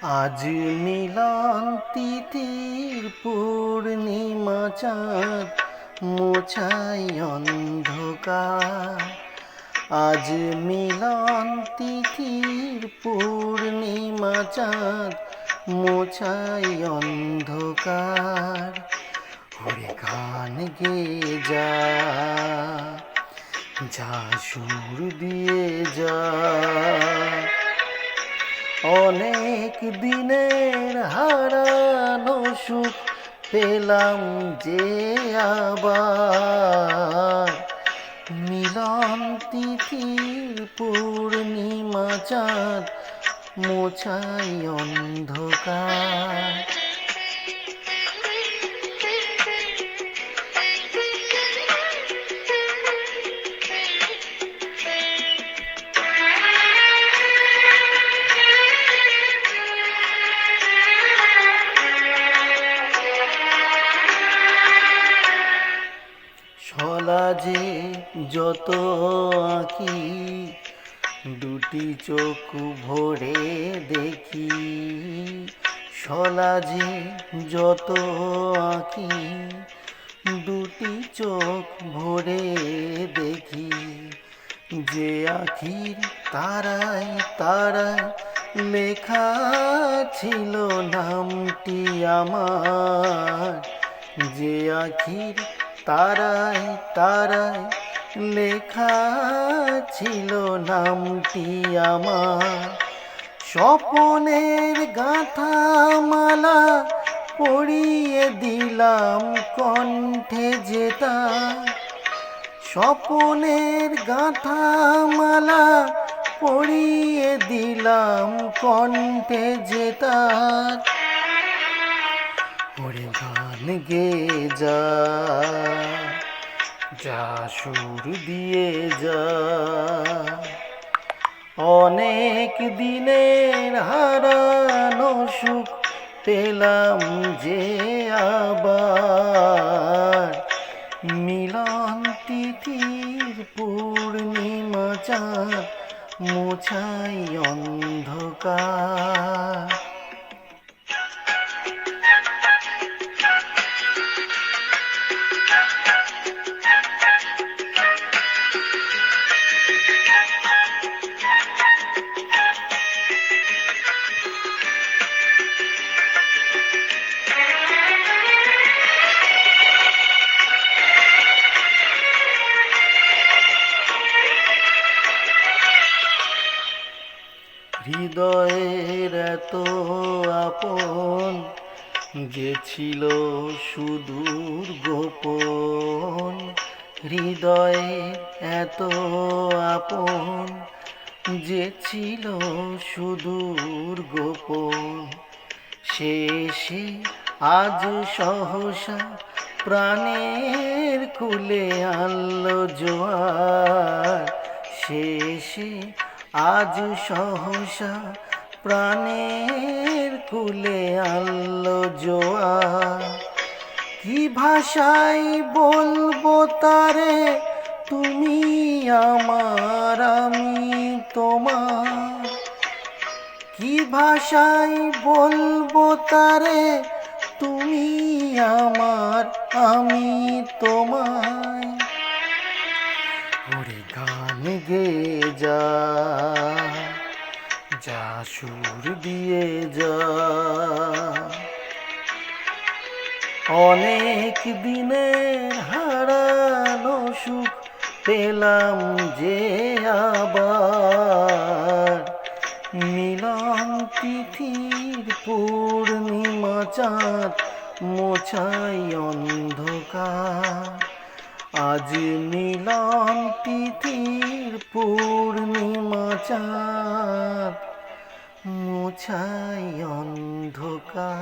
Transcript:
আজ মিলন তিথির পূর্ণিমা চাঁদ মোছাই অন্ধকার। আজ মিলন তিথির পূর্ণিমা চাঁদ মোছাই অন্ধকার। ওরে গান গেয়ে যা, যা সুর দিয়ে যা, অনেক দিনের হারানো সুখ পেলাম যে আবার। মিলন তিথির পূর্ণিমা চাঁদ মোছাই অন্ধকার। ছলা যে যত আঁকি দুটি চোখ ভরে দেখি। ছলা যে যত আঁকি দুটি চোখ ভরে দেখি। যে আঁখির তারায় তারায় লেখা ছিল নামটি আমার। যে আঁখির তারায় তারায় লেখা ছিল নামটি আমার। স্বপনের গাঁথা মালা পরিয়ে দিলাম কণ্ঠে যেতা। স্বপনের গাঁথা মালা পরিয়ে দিলাম কণ্ঠে যেতা। ওরে গান গেয়ে যা, যা সুর দিয়ে যা, অনেক দিনের হারানো সুখ পেলাম যে আবার। মিলন তিথির পূর্ণিমা চাঁদ মোছাই অন্ধকার। হৃদয়ের এত আপন যে ছিল সুদূর গোপন। হৃদয়ের এত আপন যে ছিল সুদূর গোপন। শেষে আজ সহসা প্রাণের কুলে আনলো জোয়ার। শেষে আজ সহসা প্রাণের কুলে আনলো জোয়ার। কি ভাষায় বলবো তারে তুমি আমার আমি তোমার। কি ভাষায় বলবো তারে তুমি আমার আমি তোমায়। ওরে গান গেয়ে যা, যা সুর দিয়ে যা, অনেক দিনের হারানো সুখ পেলাম যে আবার। মিলন তিথির পূর্ণিমা চাঁদ মোছাই অন্ধকার। আজ মিলন তিথির পূর্ণিমা চাঁদ মোছাই অন্ধকার।